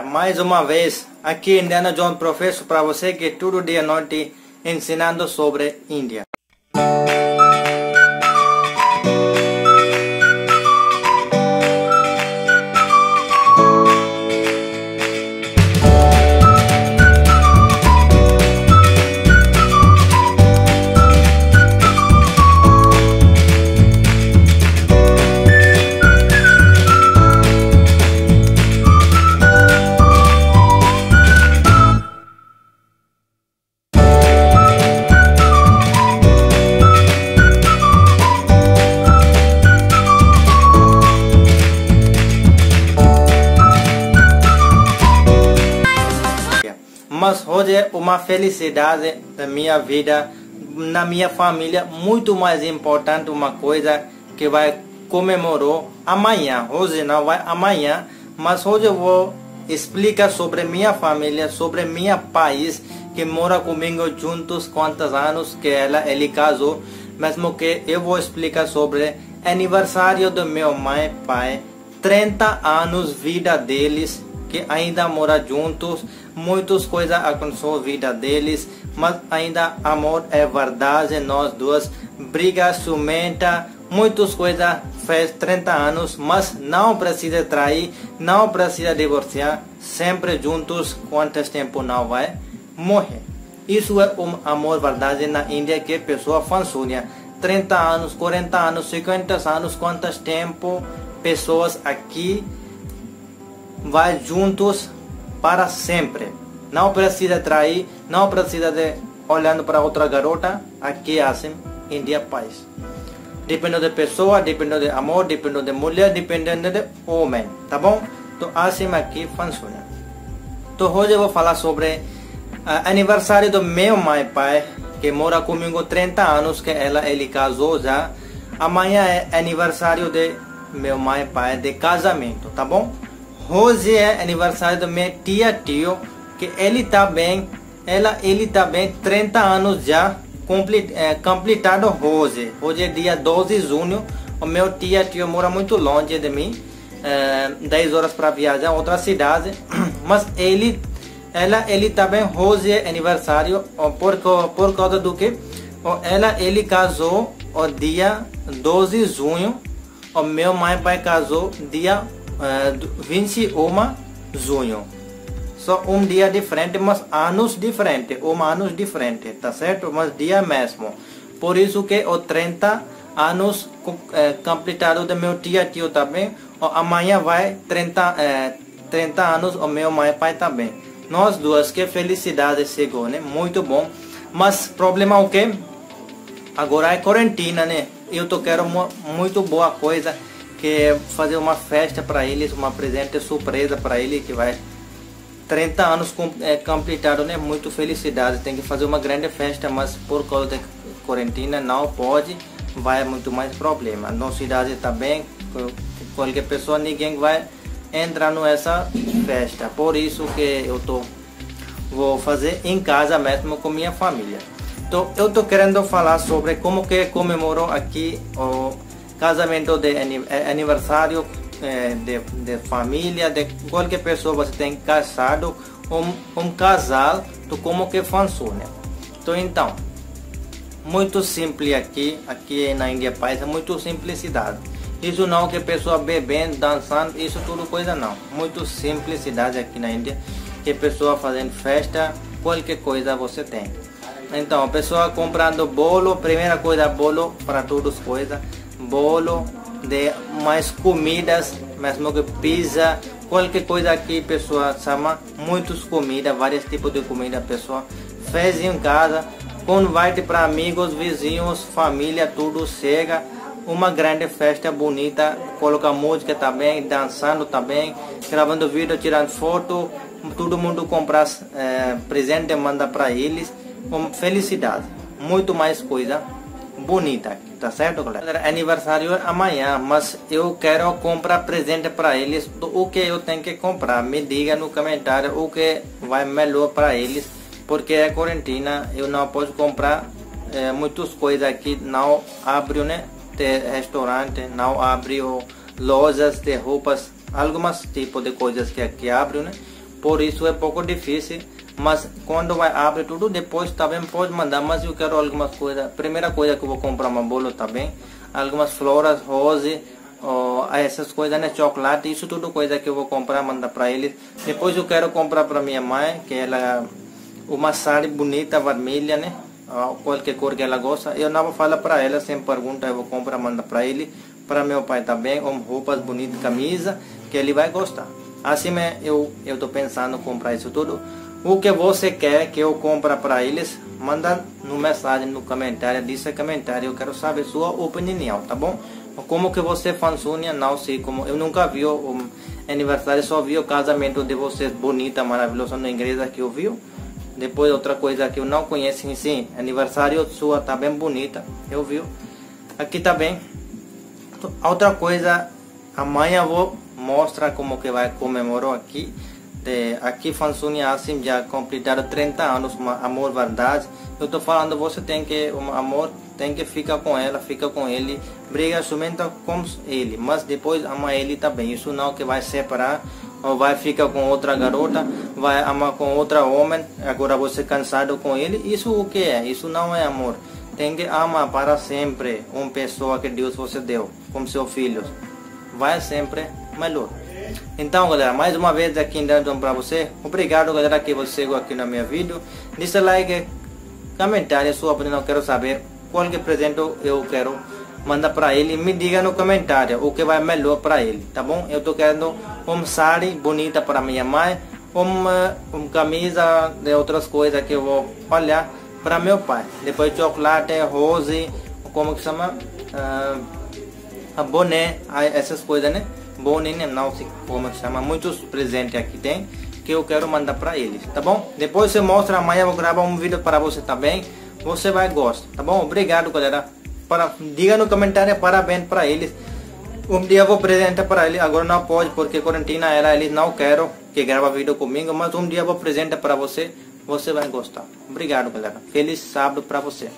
Mais uma vez, aqui Indiana Jones Professor para você que todo dia à noite ensinando sobre Índia. Mas hoje é uma felicidade da minha vida, na minha família, muito mais importante uma coisa que vai comemorar amanhã. Hoje não vai amanhã, mas hoje eu vou explicar sobre minha família, sobre meu país, que mora comigo juntos quantos anos que ele casou, mesmo que eu vou explicar sobre aniversário do meu mãe e pai, 30 anos vida deles, que ainda mora juntos, muitas coisas aconteceu na vida deles, mas ainda amor é verdade, nós dois, briga, ciumenta, muitas coisas, fez 30 anos, mas não precisa trair, não precisa divorciar, sempre juntos, quanto tempo não vai morrer. Isso é um amor verdade na Índia que a pessoa funciona, 30 anos, 40 anos, 50 anos, quanto tempo pessoas aqui vai juntos para sempre. Não precisa trair, não precisa de olhando para outra garota. Aqui assim, Índia paz. Dependendo de pessoa, dependendo de amor, dependendo de mulher, dependendo de homem, tá bom? Então assim aqui funciona. Então hoje eu vou falar sobre aniversário do meu mãe e pai, que mora comigo 30 anos, que ele casou já. Amanhã é aniversário de meu mãe e pai de casamento, tá bom? Hoje é aniversário do meu tio, que ele também 30 anos já completado hoje. Hoje é dia 12 de junho. O meu tio mora muito longe de mim, 10 horas para viajar a outra cidade, mas ele também hoje é aniversário por causa do que ele casou o dia 12 de junho. O meu mãe e pai casou dia 21 de junho. Só um dia diferente, mas anos diferentes, anos diferentes, tá certo? Mas dia mesmo. Por isso que os 30 anos completado do meu tio também. Amanhã vai 30 anos o meu mãe e pai também. Nós duas, que felicidade chegou, né? Muito bom. Mas problema o que? Agora é quarentena, né? Eu quero muito boa coisa, que é fazer uma festa para eles, uma presente surpresa para eles, que vai 30 anos completado, né? Muito felicidade, tem que fazer uma grande festa, mas por causa da quarentena não pode, vai muito mais problema. Na cidade também, qualquer pessoa, ninguém vai entrar nessa festa, por isso que eu vou fazer em casa mesmo com minha família. Então eu tô querendo falar sobre como que comemorou aqui o casamento de aniversário de família, de qualquer pessoa você tem casado, um casal, então como que funciona. Então muito simples aqui na Índia País, é muito simplicidade. Isso não que pessoa bebendo, dançando, isso tudo coisa não. Muito simplicidade aqui na Índia, que pessoa fazendo festa, qualquer coisa você tem. Então a pessoa comprando bolo, primeira coisa bolo para todas as coisas, bolo de mais comidas, mesmo que pizza, qualquer coisa aqui pessoa chama muitas comidas, vários tipos de comida, pessoa fez em casa, convite para amigos, vizinhos, família, tudo chega, uma grande festa bonita, coloca música também, dançando também, gravando vídeo, tirando foto, todo mundo compra presente, manda para eles, com felicidade, muito mais coisa bonita, tá certo, galera? Aniversário é amanhã, mas eu quero comprar presente para eles. O que eu tenho que comprar? Me diga no comentário o que vai melhor para eles, porque é quarentena, eu não posso comprar muitas coisas aqui, não abriu, né? De restaurante, não abriu lojas de roupas, algumas tipos de coisas que aqui abriu, né? por isso é pouco difícil, mas quando vai abrir tudo, depois também pode mandar, mas eu quero algumas coisas. Primeira coisa que eu vou comprar uma bolo também, algumas flores, rose, essas coisas, né, chocolate, isso tudo coisa que eu vou comprar, mandar para eles. Depois eu quero comprar para minha mãe, que ela uma saia bonita, vermelha, né, qualquer cor que ela gosta. Eu não vou falar para ela, sem pergunta, eu vou comprar, mandar para ele. Para meu pai também, roupas bonitas, camisa, que ele vai gostar. Assim eu estou pensando em comprar isso tudo. O que você quer que eu compre para eles, manda no mensagem, no comentário, desse comentário, eu quero saber sua opinião, tá bom? Como que você funciona, não sei como, eu nunca vi o aniversário, só vi o casamento de vocês, bonita, maravilhosa, na igreja que eu vi. Depois outra coisa que eu não conheço, sim, aniversário sua tá bem bonita, eu vi. Aqui tá bem. Outra coisa, amanhã vou mostrar como que vai comemorar aqui. Aqui funciona assim, já completaram 30 anos, amor, verdade. Eu tô falando, você tem que, amor, tem que ficar com ela, fica com ele, briga somente com ele, mas depois ama ele também. Isso não que vai separar, ou vai ficar com outra garota, vai amar com outra homem, agora você cansado com ele. Isso o que é? Isso não é amor. Tem que amar para sempre uma pessoa que Deus você deu, como seu filho. Vai sempre melhor. Então, galera, mais uma vez aqui dando para você. Obrigado, galera, que você chegou aqui no meu vídeo. Deixa like, comentário, sua opinião. Eu quero saber qual que presente eu quero mandar para ele. Me diga no comentário o que vai melhor para ele, tá bom? Eu tô querendo uma saia bonita para minha mãe, uma camisa de outras coisas que eu vou olhar para meu pai. Depois chocolate, rose, como que chama? Boné, essas coisas, né? Boné, não sei como que chama. Muitos presentes aqui tem que eu quero mandar para eles, tá bom? Depois você mostra, amanhã eu vou gravar um vídeo para você também. Você vai gostar, tá bom? Obrigado, galera. Diga no comentário parabéns para eles. Um dia eu vou apresentar para eles. Agora não pode porque quarentena era, eles não querem que grava vídeo comigo, mas um dia eu vou apresentar para você. Você vai gostar. Obrigado, galera. Feliz sábado para você.